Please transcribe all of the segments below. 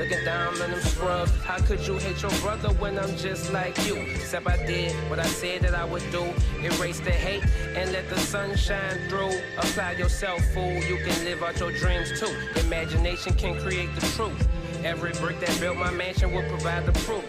looking down on them scrubs. How could you hate your brother when I'm just like you? Except I did what I said that I would do. Erase the hate and let the sun shine through. Apply yourself, fool. You can live out your dreams too. Imagination can create the truth. Every brick that built my mansion will provide the proof.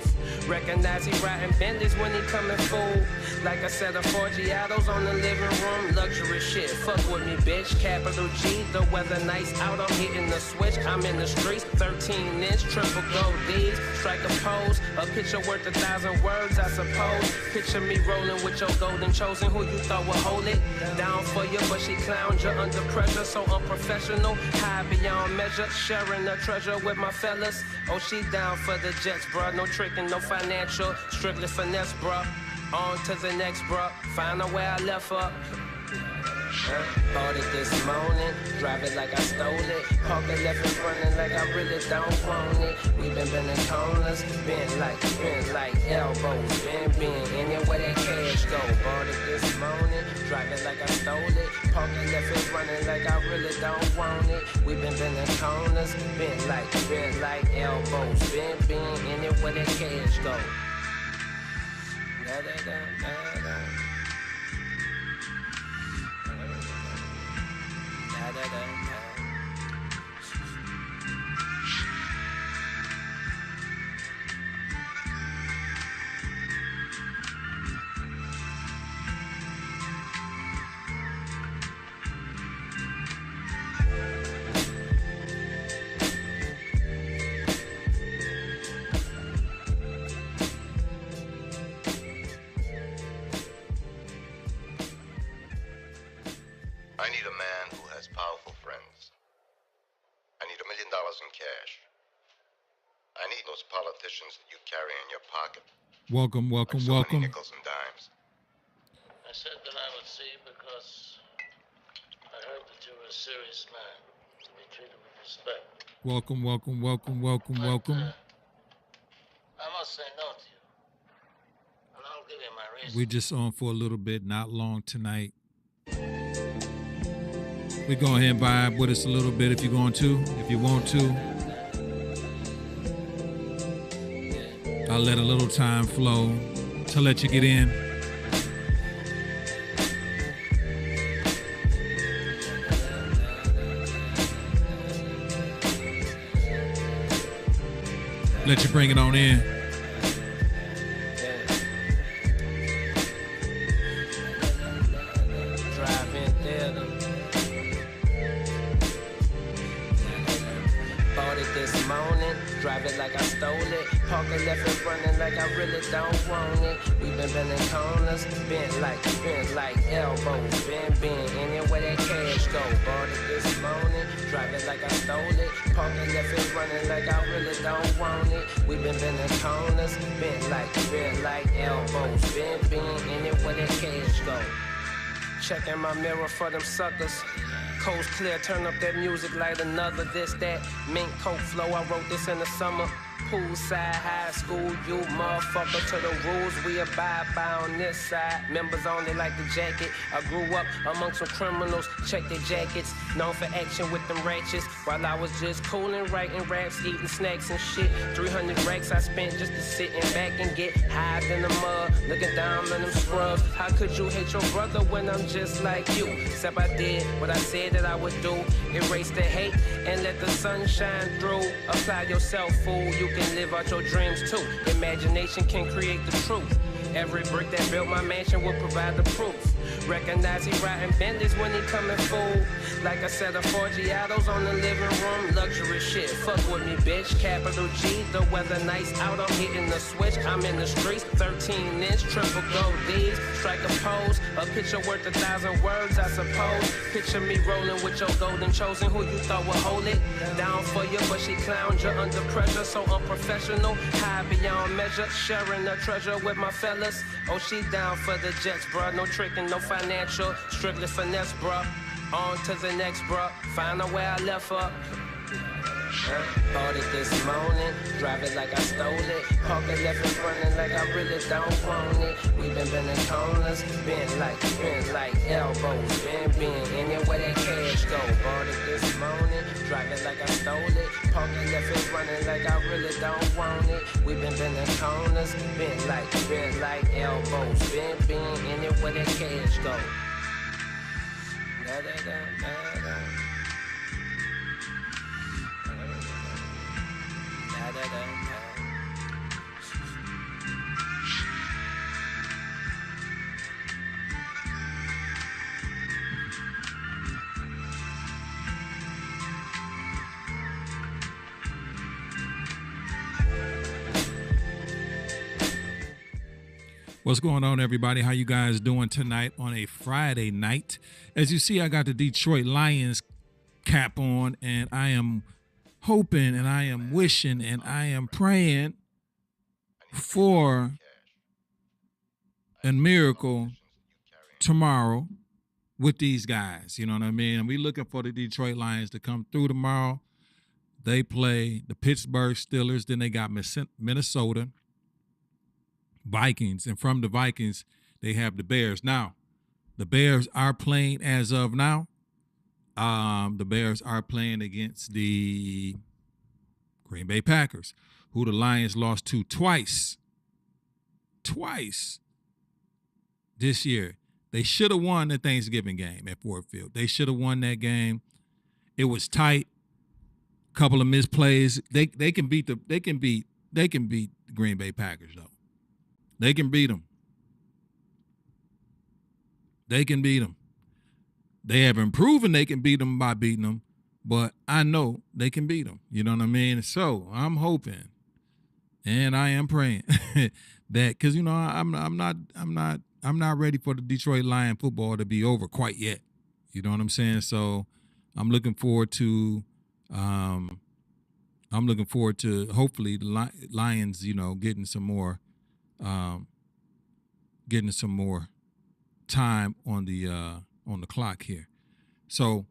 Recognize he riding Bentleys when he coming full. Like a set of Forgiatos on the living room. Luxury shit, fuck with me, bitch. Capital G, the weather nice out. I'm hitting the switch, I'm in the streets. 13-inch, triple gold D's. Strike a pose, a picture worth 1,000 words, I suppose. Picture me rolling with your golden chosen. Who you thought would hold it down for you, but she clowned you under pressure. So unprofessional, high beyond measure. Sharing the treasure with my fellas. Oh, she down for the jets, bruh. No tricking, no financial, strictly finesse, bruh. On to the next, bruh. Find out where I left her. Bought it this morning, drive it like I stole it. Park it left and running like I really don't want it. We been bending corners, bent like elbows, been anywhere that cash go. Bought it this morning, drive it like I stole it. Park it left and running like I really don't want it. We been bending corners, bent like elbows, been anywhere that cash go. Da, da, da, da, da. Da, da, da. I need a man who has powerful friends. I need $1 million in cash. I need those politicians that you carry in your pocket. Welcome. Like so many nickels and dimes. I said that I would see because I heard that you were a serious man to be treated with respect. Welcome. I must say no to you. And I'll give you my reason. We're just on for a little bit, not long tonight. We go ahead and vibe with us a little bit if you're going to. If you want to, I'll let a little time flow to let you get in. Let you bring it on in. Drive it like I stole it. Park it left and running like I really don't want it. We been bending corners, bent like elbows, been anywhere that cash go. Bought it this morning, drive it like I stole it. Park it left and running like I really don't want it. We been bending corners, bent like elbows, been anywhere that cash go. Checking my mirror for them suckers. Coast clear, turn up that music like another this, that. Mink coat flow, I wrote this in the summer. Poolside high school, you motherfucker to the rules we abide by on this side. Members only like the jacket. I grew up amongst some criminals, check their jackets. Known for action with them ratchets. While I was just coolin', writing raps, eating snacks and shit. 300 racks I spent just to sit in back and get high in the mud. Looking down on them scrubs. How could you hate your brother when I'm just like you? Except I did what I said that I would do. Erase the hate and let the sun shine through. Apply yourself, fool. You can live out your dreams too. Imagination can create the truth. Every brick that built my mansion will provide the proof. Recognize he riding Bentleys when he coming full. Like a set of Forgiatos on the living room. Luxury shit, fuck with me, bitch. Capital G, the weather nice out. I'm hitting the switch, I'm in the streets. 13-inch, triple gold D's. Strike a pose, a picture worth 1,000 words, I suppose. Picture me rolling with your golden chosen. Who you thought would hold it down for you, but she clowned you under pressure. So unprofessional, high beyond measure. Sharing the treasure with my fellas. Oh, she down for the jets, bruh. No tricking, no financial, strictly finesse, bruh. On to the next, bruh. Find out where I left her. Bought it this morning, drive it like I stole it. Park it left and running like I really don't want it. We been bending corners, bent like elbows, been anywhere that cash go. Bought it this morning, drive it like I stole it. Parking left and running like I really don't want it. We been bending corners, bent like elbows, been anywhere that cash go. Da da da da da. Da da da da. What's going on, everybody? How you guys doing tonight on a Friday night? As you see, I got the Detroit Lions cap on, and I am hoping and I am wishing and I am praying for a miracle tomorrow with these guys. You know what I mean? And we're looking for the Detroit Lions to come through tomorrow. They play the Pittsburgh Steelers. Then they got Minnesota Vikings, and from the Vikings they have the Bears. Now the Bears are playing as of now. The Bears are playing against the Green Bay Packers, who the Lions lost to twice this year. They should have won the Thanksgiving game at Ford Field. They should have won that game. It was tight. Couple of misplays. They can beat the Green Bay Packers though. They can beat them. They can beat them. They haven't proven they can beat them by beating them, but I know they can beat them. You know what I mean? So I'm hoping, and I am praying that, because you know I'm not ready for the Detroit Lion football to be over quite yet. You know what I'm saying? So I'm looking forward to hopefully the Lions, you know, getting some more time on the clock here. So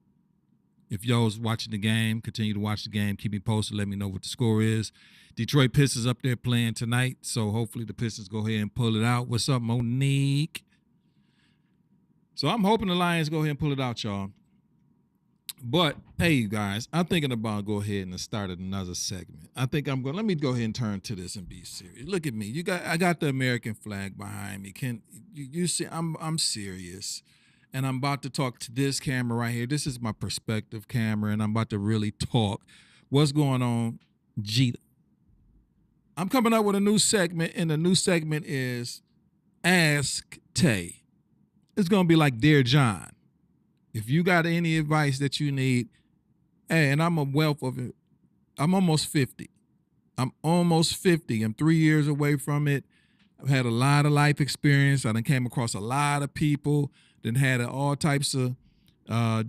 if y'all's watching the game, continue to watch the game. Keep me posted. Let me know what the score is. Detroit Pistons up there playing tonight, so hopefully the Pistons go ahead and pull it out. What's up, Monique? So I'm hoping the Lions go ahead and pull it out, y'all. But hey, you guys, I'm thinking about go ahead and start another segment. Let me go ahead and turn to this and be serious. Look at me. I got the American flag behind me. Can you see I'm serious. And I'm about to talk to this camera right here. This is my perspective camera, and I'm about to really talk. What's going on, Jeeta? I'm coming up with a new segment, and the new segment is Ask Tay. It's gonna be like Dear John. If you got any advice that you need, hey, and I'm a wealth of it. I'm almost 50. I'm 3 years away from it. I've had a lot of life experience. I done came across a lot of people, then had all types of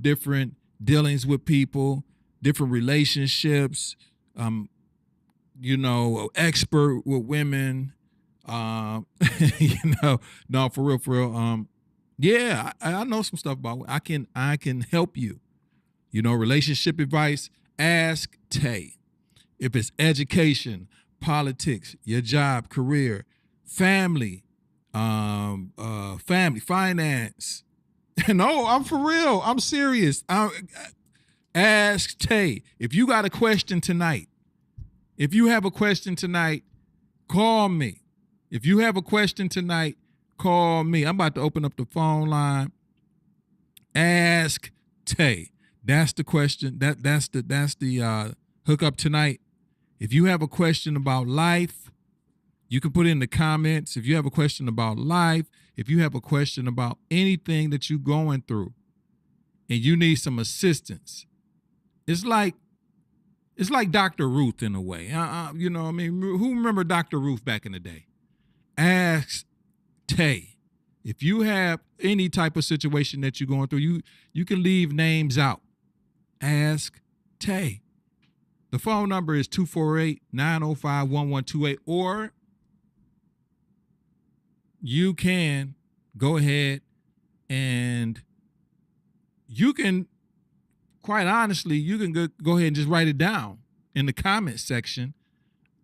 different dealings with people, different relationships, expert with women, no, for real. Yeah, I know some stuff about it. I can help you. Relationship advice, ask Tay. If it's education, politics, your job, career, family, finance. No, I'm for real. I'm serious. Ask Tay. If you got a question tonight, call me. If you have a question tonight, call me. I'm about to open up the phone line. Ask Tay. That's the question. That's the hookup tonight. If you have a question about life, you can put it in the comments. If you have a question about life, if you have a question about anything that you're going through and you need some assistance, it's like Dr. Ruth in a way. You know what I mean? Who remember Dr. Ruth back in the day? Ask Tay. If you have any type of situation that you're going through, you can leave names out. Ask Tay. The phone number is 248-905-1128, or you can go ahead and you can, quite honestly, you can go ahead and just write it down in the comment section.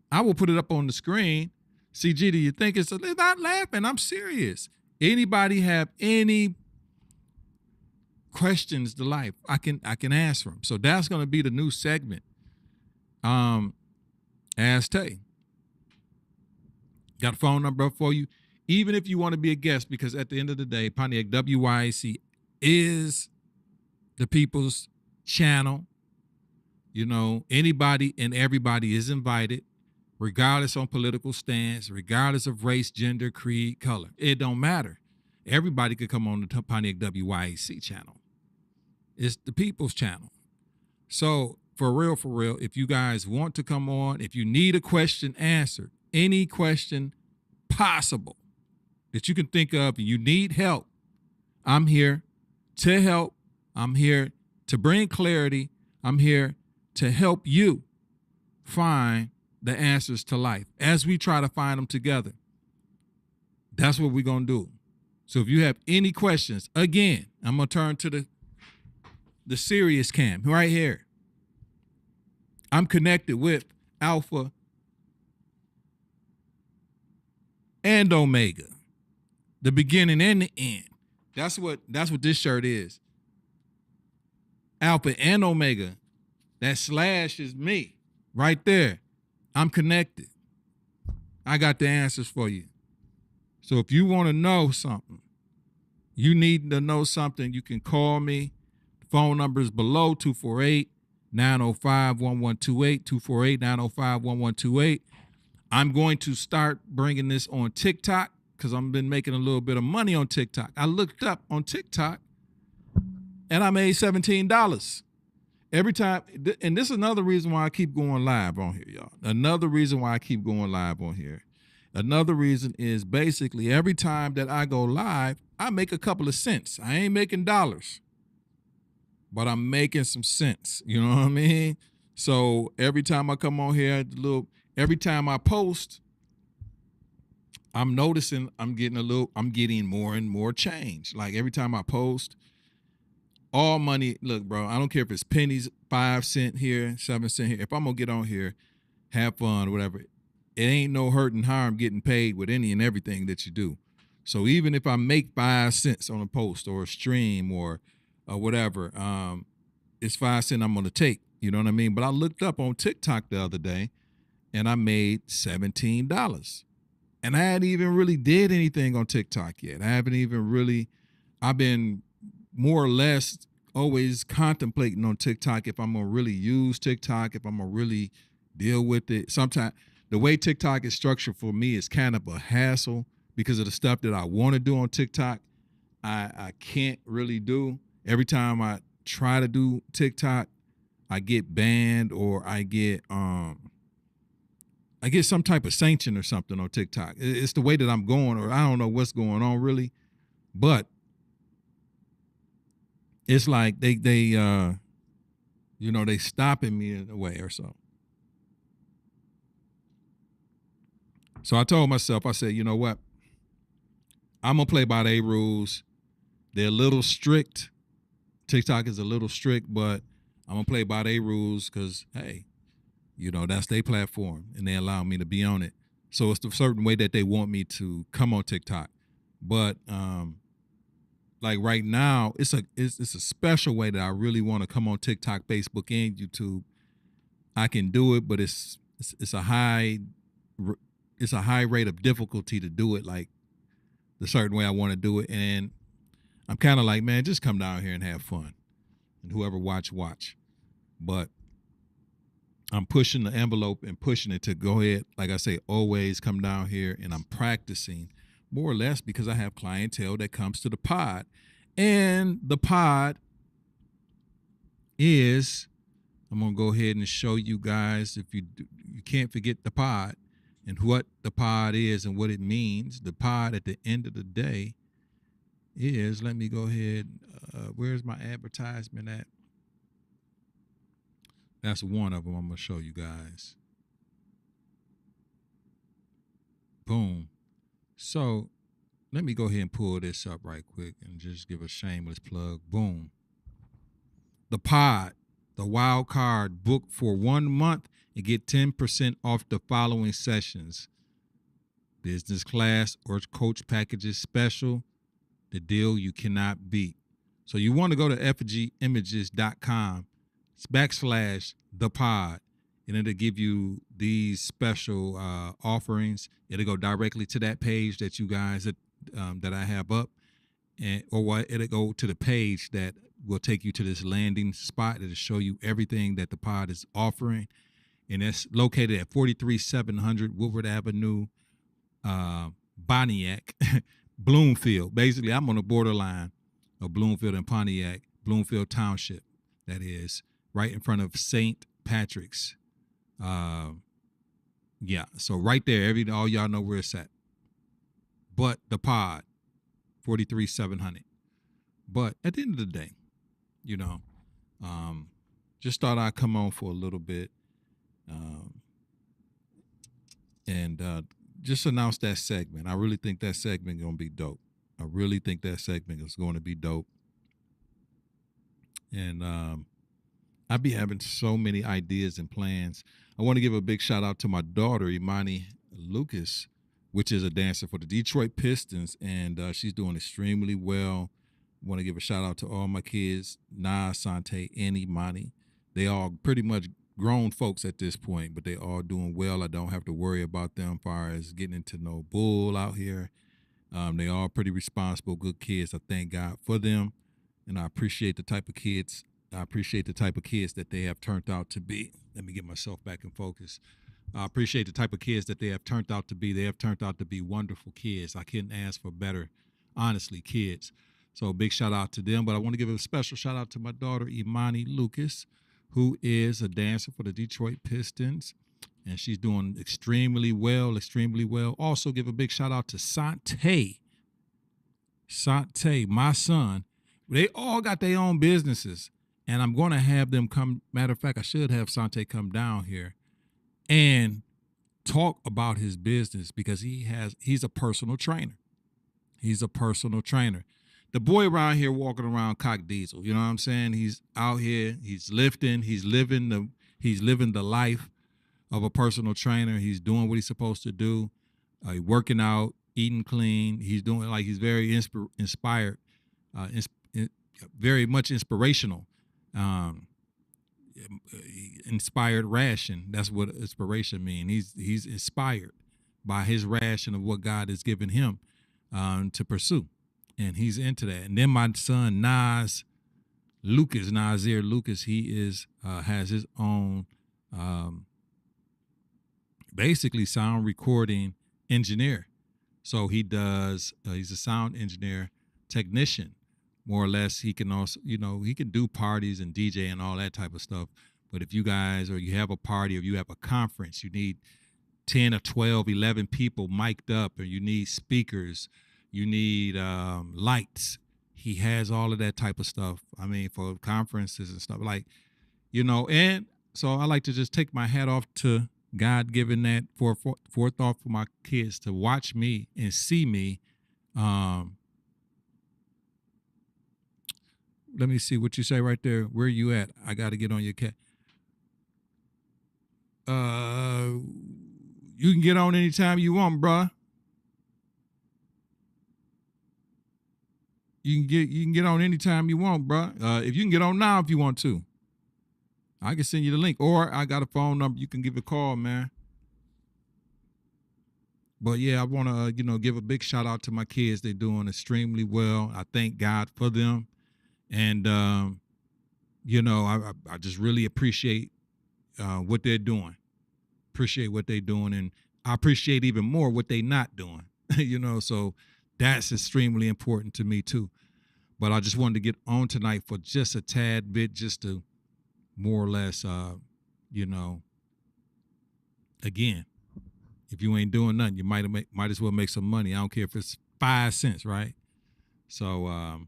I will put it up on the screen. CG, do you think it's not laughing? I'm serious. Anybody have any questions to life? I can answer them. So that's going to be the new segment. Ask Tay. Got a phone number up for you. Even if you want to be a guest, because at the end of the day, Pontiac WYAC is the people's channel. You know, anybody and everybody is invited, regardless on political stance, regardless of race, gender, creed, color. It don't matter. Everybody could come on the Pontiac WYAC channel. It's the people's channel. So for real, if you guys want to come on, if you need a question answered, any question possible that you can think of, and you need help, I'm here to help. I'm here to bring clarity. I'm here to help you find the answers to life as we try to find them together. That's what we're going to do. So if you have any questions, again, I'm going to turn to the serious cam right here. I'm connected with Alpha and Omega, the beginning and the end. That's what this shirt is. Alpha and Omega. That slash is me right there. I'm connected. I got the answers for you. So if you want to know something, you need to know something, you can call me. The phone number is below, 248-905-1128, 248-905-1128. I'm going to start bringing this on TikTok because I've been making a little bit of money on TikTok. I looked up on TikTok and I made $17 every time. And this is another reason why I keep going live on here, y'all. Another reason why I keep going live on here. Another reason is basically every time that I go live, I make a couple of cents. I ain't making dollars, but I'm making some cents. You know what I mean? So every time I come on here, every time I post, I'm noticing I'm getting more and more change. Like every time I post, all money, look, bro, I don't care if it's pennies, 5 cents here, 7 cents here. If I'm gonna get on here, have fun, whatever, it ain't no hurt and harm getting paid with any and everything that you do. So even if I make 5 cents on a post or a stream or whatever, it's 5 cents I'm gonna take. You know what I mean? But I looked up on TikTok the other day and I made $17. And I hadn't even really did anything on TikTok yet. I've been more or less always contemplating on TikTok if I'm gonna really use TikTok, if I'm gonna really deal with it. Sometimes the way TikTok is structured for me is kind of a hassle because of the stuff that I want to do on TikTok. I can't really do. Every time I try to do TikTok, I get banned or I get some type of sanction or something on TikTok. It's the way that I'm going, or I don't know what's going on really, but it's like they stopping me in a way or so. So I told myself, I said, you know what? I'm gonna play by their rules. They're a little strict. TikTok is a little strict, but I'm gonna play by their rules because, hey, you know, that's their platform and they allow me to be on it. So it's a certain way that they want me to come on TikTok. But like right now, it's a special way that I really want to come on TikTok, Facebook, and YouTube. I can do it, but it's a high rate of difficulty to do it like the certain way I want to do it. And I'm kind of like, man, just come down here and have fun. And whoever watch. But I'm pushing the envelope and pushing it to go ahead. Like I say, always come down here, and I'm practicing more or less because I have clientele that comes to the pod. And the pod is, I'm going to go ahead and show you guys, if you can't forget the pod and what the pod is and what it means. The pod at the end of the day is, let me go ahead, where's my advertisement at? That's one of them I'm going to show you guys. Boom. So let me go ahead and pull this up right quick and just give a shameless plug. Boom. The pod, the wild card, book for 1 month and get 10% off the following sessions. Business class or coach packages special. The deal you cannot beat. So you want to go to effigieimages.com/the pod and it'll give you these special offerings. It'll go directly to that page that you guys that I have up, and or what it'll go to the page that will take you to this landing spot. It'll show you everything that the pod is offering, and it's located at 43700 Woodward Avenue, Pontiac, Bloomfield. Basically, I'm on the borderline of Bloomfield and Pontiac, Bloomfield Township. That is right in front of St. Patrick's. Yeah, so right there, all y'all know where it's at. But the pod, 43700. But at the end of the day, just thought I'd come on for a little bit, and just announce that segment. I really think that segment gonna be dope. I really think that segment is going to be dope. And I be having so many ideas and plans. I want to give a big shout out to my daughter, Imani Lucas, which is a dancer for the Detroit Pistons, and she's doing extremely well. I want to give a shout out to all my kids, Nas, Sante, and Imani. They all pretty much grown folks at this point, but they all doing well. I don't have to worry about them as far as getting into no bull out here. They all pretty responsible, good kids. I thank God for them, and I appreciate the type of kids. I appreciate the type of kids that they have turned out to be. Let me get myself back in focus. I appreciate the type of kids that they have turned out to be. They have turned out to be wonderful kids. I couldn't ask for better, honestly, kids. So big shout out to them. But I want to give a special shout out to my daughter, Imani Lucas, who is a dancer for the Detroit Pistons. And she's doing extremely well, extremely well. Also give a big shout out to Sante. Sante, my son. They all got their own businesses. And I'm going to have them come. Matter of fact, I should have Sante come down here and talk about his business because he's a personal trainer. He's a personal trainer. The boy around here walking around cock diesel, you know what I'm saying? He's out here, he's lifting, he's living the life of a personal trainer. He's doing what he's supposed to do. Working out, eating clean. He's doing he's very inspired, very much inspirational. Inspired ration. That's what inspiration means. He's inspired by his ration of what God has given him to pursue, and he's into that. And then my son Nasir Lucas, he has his own basically sound recording engineer. So he does. He's a sound engineer technician. More or less, he can also, he can do parties and DJ and all that type of stuff. But if you guys, or you have a party, or you have a conference, you need 10 or 12, 11 people mic'd up, or you need speakers, you need lights. He has all of that type of stuff. I mean, for conferences and stuff and so I like to just take my hat off to God giving that forethought for my kids to watch me and see me. Let me see what you say right there. Where you at? I got to get on your cat. You can get on anytime you want, bruh. You can get on anytime you want, bruh. If you can get on now if you want to. I can send you the link. Or I got a phone number. You can give a call, man. But yeah, I want to, give a big shout out to my kids. They're doing extremely well. I thank God for them. And, I just really appreciate what they're doing. Appreciate what they're doing. And I appreciate even more what they're not doing, so that's extremely important to me too. But I just wanted to get on tonight for just a tad bit, just to more or less, again, if you ain't doing nothing, you might as well make some money. I don't care if it's 5 cents, right? So,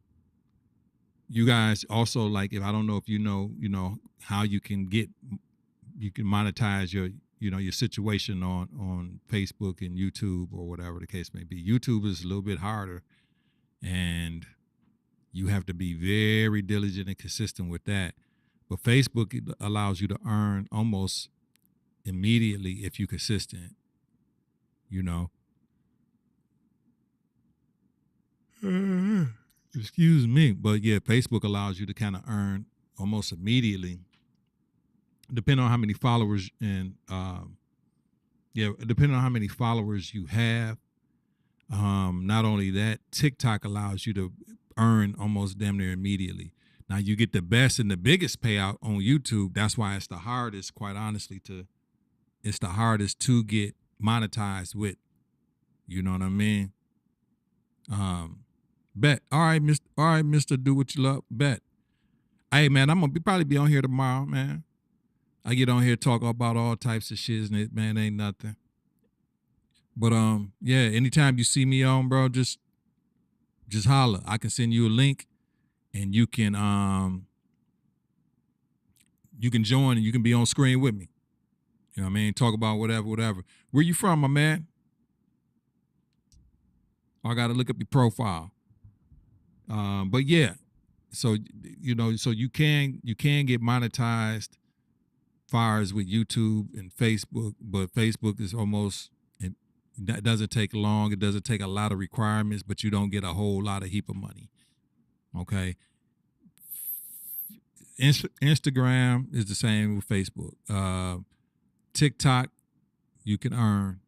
you guys also, if I don't know if you know how you can monetize your situation on Facebook and YouTube or whatever the case may be. YouTube is a little bit harder, and you have to be very diligent and consistent with that. But Facebook allows you to earn almost immediately if you're consistent, Excuse me. But yeah, Facebook allows you to kind of earn almost immediately depending on how many followers and depending on how many followers you have. Not only that, TikTok allows you to earn almost damn near immediately. Now you get the best and the biggest payout on YouTube. That's why it's the hardest, quite honestly, it's the hardest to get monetized with. You know what I mean? Bet. All right, Mr. Do What You Love. Bet. Hey man, I'm gonna probably be on here tomorrow, man. I get on here talk about all types of shit, and it, man, ain't nothing. But yeah, anytime you see me on, bro, just holler. I can send you a link, and you can join and you can be on screen with me. You know what I mean? Talk about whatever. Where you from, my man? I gotta look up your profile. But yeah, so so you can get monetized far as with YouTube and Facebook, but Facebook is almost, that doesn't take long. It doesn't take a lot of requirements, but you don't get a whole lot of heap of money. Okay. Instagram is the same with Facebook. TikTok, you can earn,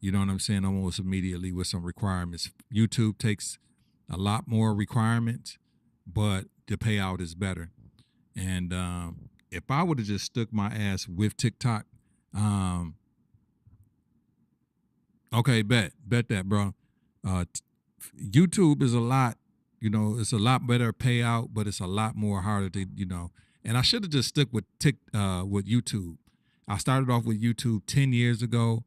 you know what I'm saying, almost immediately with some requirements. YouTube takes a lot more requirements, but the payout is better. And if I would have just stuck my ass with TikTok, okay, bet that, bro. YouTube is a lot, it's a lot better payout, but it's a lot more harder to, and I should have just stuck with YouTube. I started off with YouTube 10 years ago.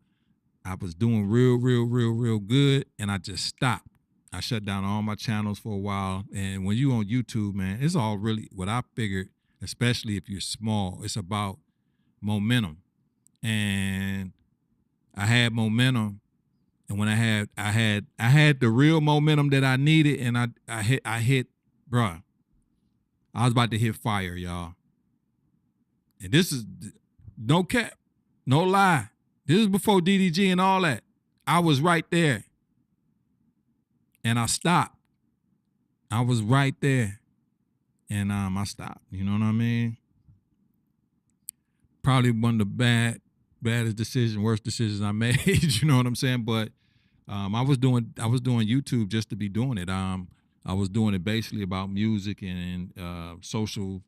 I was doing real good, and I just stopped. I shut down all my channels for a while. And when you on YouTube, man, it's all really what I figured, especially if you're small, it's about momentum. And I had momentum. And when I had the real momentum that I needed, and I hit, bruh, I was about to hit fire, y'all. And this is no cap, no lie. This is before DDG and all that. I was right there. And I stopped. I was right there. And I stopped. You know what I mean? Probably one of the baddest decisions, worst decisions I made. You know what I'm saying? But I was doing YouTube just to be doing it. I was doing it basically about music and social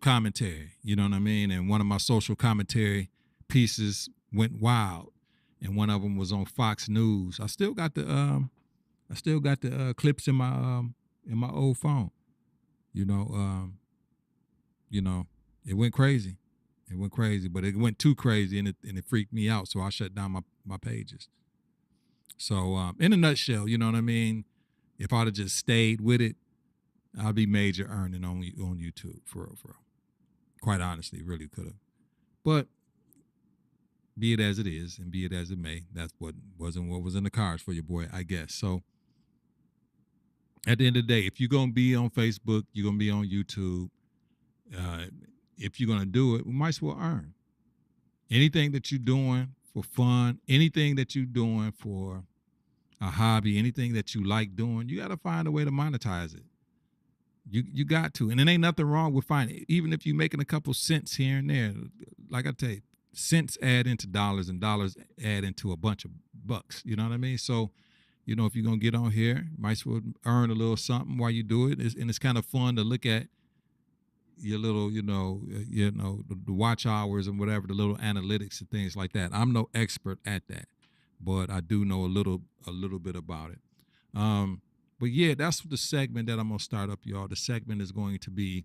commentary. You know what I mean? And one of my social commentary pieces went wild, and one of them was on Fox News. I still got the clips in my old phone. It went crazy. It went crazy, but it went too crazy, and it freaked me out. So I shut down my pages. So in a nutshell, you know what I mean? If I'd have just stayed with it, I'd be major earning on YouTube for real. Quite honestly, really could have. But be it as it is, and be it as it may, that's what was in the cards for your boy, I guess. So at the end of the day, if you're gonna be on Facebook, you're gonna be on YouTube. If you're gonna do it, we might as well earn. Anything that you're doing for fun, anything that you're doing for a hobby, anything that you like doing, you got to find a way to monetize it. You got to, and it ain't nothing wrong with finding it. Even if you're making a couple cents here and there, like I tell you, cents add into dollars, and dollars add into a bunch of bucks. You know what I mean? So, if you're gonna get on here, might as well earn a little something while you do it. And it's kind of fun to look at your little, the watch hours and whatever, the little analytics and things like that. I'm no expert at that, but I do know a little bit about it. But yeah, that's the segment that I'm gonna start up, y'all. The segment is going to be,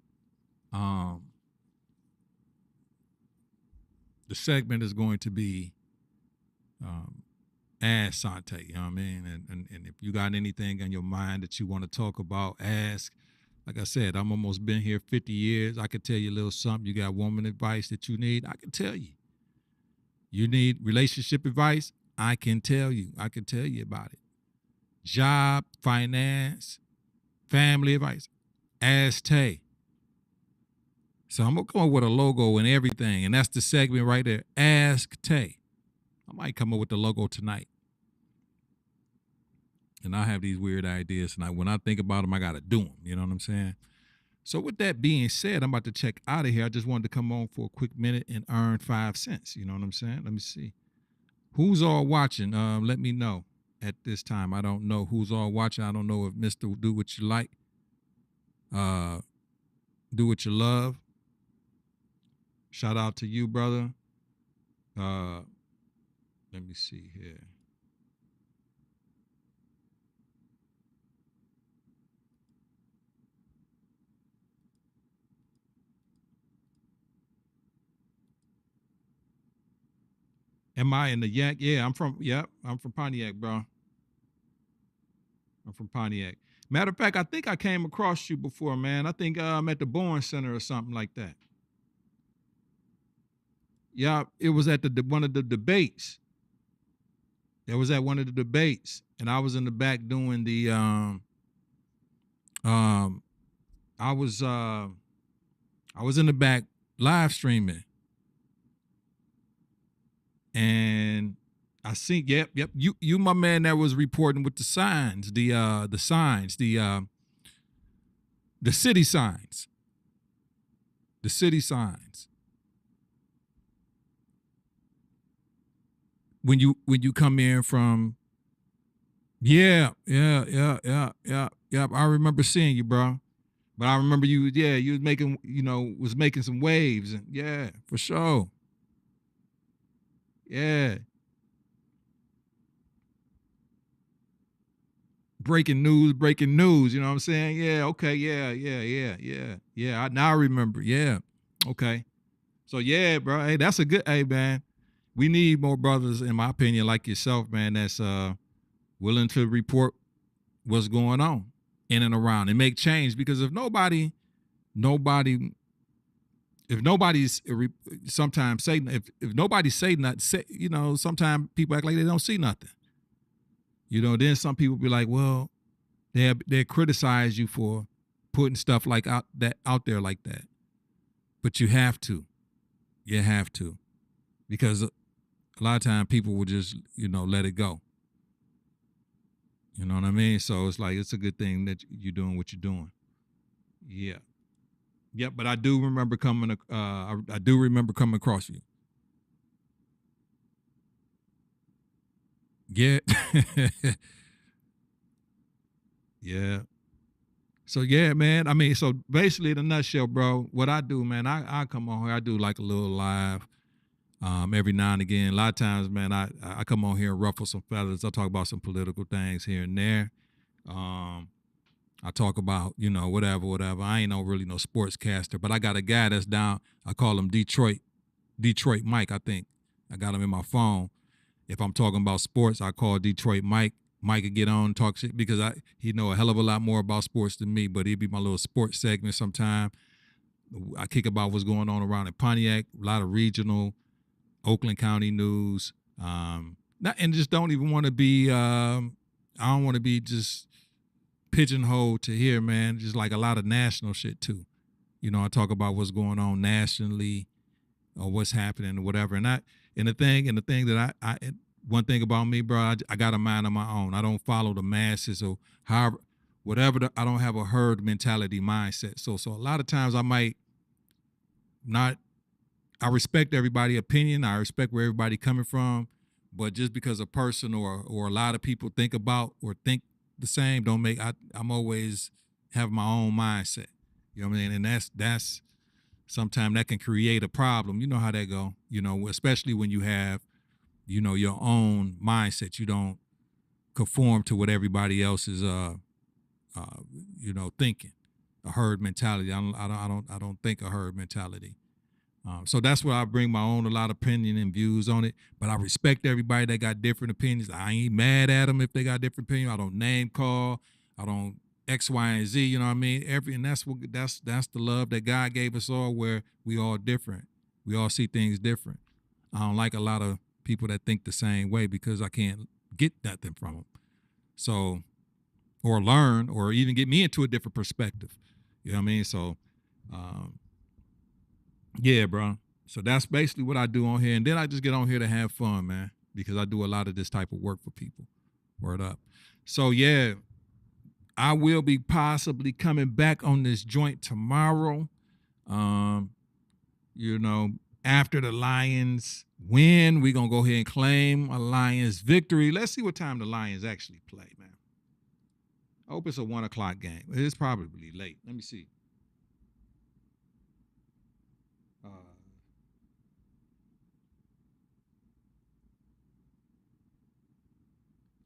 Ask Sante, you know what I mean? And if you got anything on your mind that you want to talk about, ask. Like I said, I'm almost been here 50 years. I could tell you a little something. You got woman advice that you need, I can tell you. You need relationship advice, I can tell you. I can tell you about it. Job, finance, family advice, ask Tay. So I'm going to come up with a logo and everything, and that's the segment right there, Ask Tay. I might come up with the logo tonight. And I have these weird ideas, and when I think about them, I got to do them. You know what I'm saying? So with that being said, I'm about to check out of here. I just wanted to come on for a quick minute and earn 5 cents. You know what I'm saying? Let me see. Who's all watching? Let me know at this time. I don't know who's all watching. I don't know if Mr. Do What You Like, Do What You Love. Shout out to you, brother. Let me see here. Am I in the Yak? Yeah, I'm from Pontiac, bro. I'm from Pontiac. Matter of fact, I think I came across you before, man. I think I'm at the Bourne Center or something like that. Yeah, it was at one of the debates. It was at one of the debates, and I was in the back doing the I was in the back live streaming. And I see, yep, you my man that was reporting with the signs, the signs, the city signs. The city signs. When you come in from, yeah, I remember seeing you, bro. But I remember you was making some waves, and yeah, for sure. Yeah. Breaking news, you know what I'm saying? Yeah, okay, yeah. Now I remember, yeah. Okay. So yeah, bro, hey, that's a good, hey, man. We need more brothers, in my opinion, like yourself, man, that's willing to report what's going on in and around and make change. Because if nobody's sometimes say, if nobody say nothing, you know, sometimes people act like they don't see nothing. You know, then some people be like, well, they criticize you for putting stuff like out there like that. But you have to. You have to. Because a lot of times people will just, let it go. You know what I mean? So it's like, it's a good thing that you're doing what you're doing. Yeah. Yep, but I do remember coming across you. Yeah. Yeah. So yeah, man. I mean, so basically, in a nutshell, bro, what I do, man, I come on here, I do like a little live every now and again. A lot of times, man, I come on here and ruffle some feathers. I talk about some political things here and there. I talk about, whatever. I ain't really no sportscaster, but I got a guy that's down. I call him Detroit Mike, I think. I got him in my phone. If I'm talking about sports, I call Detroit Mike. Mike could get on and talk shit because he know a hell of a lot more about sports than me, but he'd be my little sports segment sometime. I kick about what's going on around in Pontiac, a lot of regional, Oakland County news. And just don't even want to be, I don't want to be just pigeonholed to here, man. Just like a lot of national shit too. I talk about what's going on nationally or what's happening or whatever. And the thing that one thing about me, bro, I got a mind of my own. I don't follow the masses or however, whatever. I don't have a herd mentality mindset. So a lot of times I might not. I respect everybody's opinion. I respect where everybody coming from, but just because a person or a lot of people think about or think the same, don't make. I'm always have my own mindset. You know what I mean? And that's sometimes that can create a problem. You know how that go. Especially when you have, your own mindset. You don't conform to what everybody else is, thinking. A herd mentality. I don't think a herd mentality. So that's where I bring my own a lot of opinion and views on it. But I respect everybody that got different opinions. I ain't mad at them if they got different opinions. I don't name call. I don't X, Y, and Z. You know what I mean? And that's the love that God gave us all, where we all different. We all see things different. I don't like a lot of people that think the same way because I can't get nothing from them. So, or learn, or even get me into a different perspective. You know what I mean? So, yeah, bro. So that's basically what I do on here. And then I just get on here to have fun, man, because I do a lot of this type of work for people. Word up. So, yeah, I will be possibly coming back on this joint tomorrow. After the Lions win, we're going to go ahead and claim a Lions victory. Let's see what time the Lions actually play, man. I hope it's a 1 o'clock game. It's probably late. Let me see.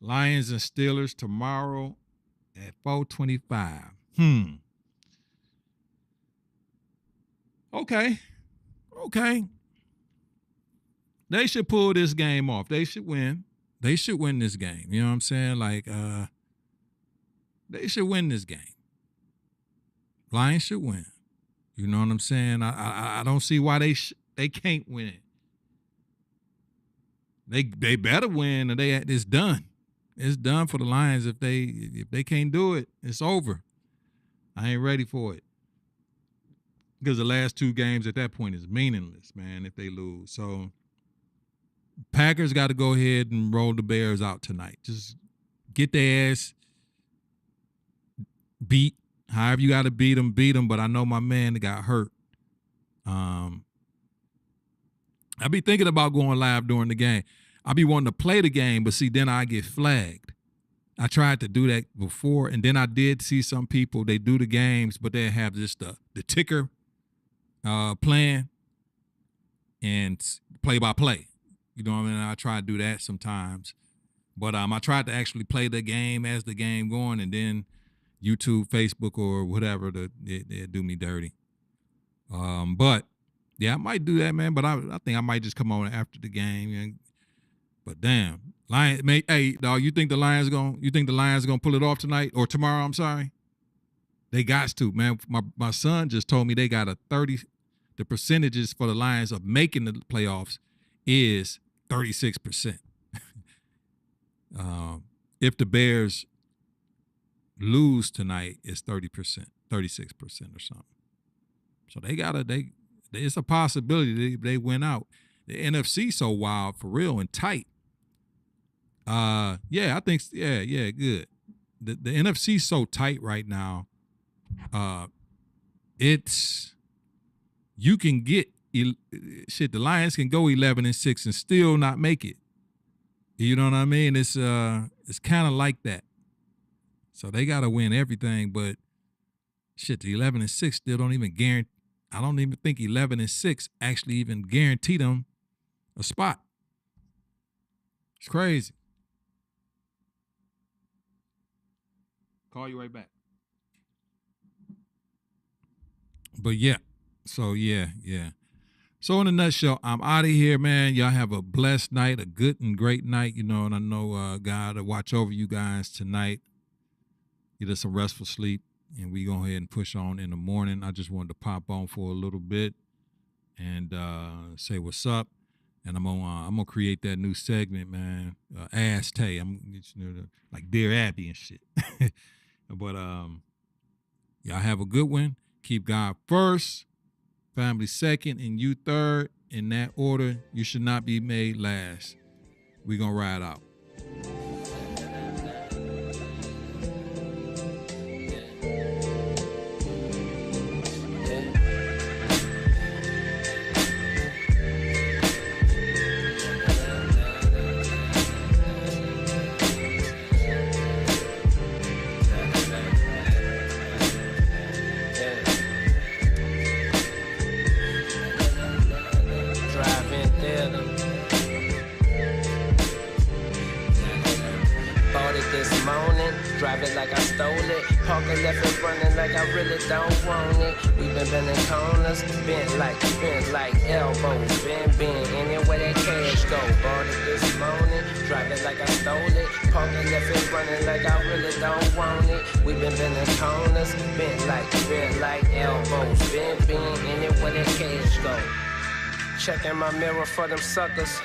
Lions and Steelers tomorrow at 4:25. Okay. They should pull this game off. They should win. They should win this game. You know what I'm saying? Like, they should win this game. Lions should win. You know what I'm saying? I don't see why they can't win it. They better win, or it's done. It's done for the Lions. If they can't do it, it's over. I ain't ready for it. Because the last 2 games at that point is meaningless, man, if they lose. So Packers got to go ahead and roll the Bears out tonight. Just get their ass beat. However you got to beat them. But I know my man got hurt. I be thinking about going live during the game. I be wanting to play the game, but see, then I get flagged. I tried to do that before, and then I did see some people, they do the games, but they have just the ticker playing and play-by-play. You know what I mean? I try to do that sometimes. But I tried to actually play the game as the game going, and then YouTube, Facebook, or whatever, they do me dirty. But, yeah, I might do that, man, but I think I might just come on after the game. But damn, hey, dog, you think the Lions gonna pull it off tonight or tomorrow? I'm sorry. They got to, man. My son just told me they got the percentages for the Lions of making the playoffs is 36%. If the Bears lose tonight, it's 30%, 36% or something. So it's a possibility they win out. The NFC so wild for real and tight. I think good. The NFC so tight right now. You can get the Lions can go 11-6 and still not make it. You know what I mean? It's kind of like that. So they got to win everything, but the 11-6 still don't even guarantee. I don't even think 11-6 actually even guarantee them a spot. It's crazy. Call you right back. But yeah. So yeah. So in a nutshell, I'm out of here, man. Y'all have a blessed night, a good and great night, and I know God will watch over you guys tonight. Get us some restful sleep, and we go ahead and push on in the morning. I just wanted to pop on for a little bit and say what's up. And I'm gonna create that new segment, man. Ass Tay. I'm like Dear Abby and shit. But y'all have a good one. Keep God first, family second, and you third. In that order, you should not be made last. We gonna ride out. Drive it like I stole it. Park it left and running like I really don't want it. We been bending corners, bent like elbows. Bend, anywhere that cash go. Bought it this morning. Drive it like I stole it. Park it left and running like I really don't want it. We been bending corners, bent like elbows. Bend, anywhere that cash go. Checking my mirror for them suckers.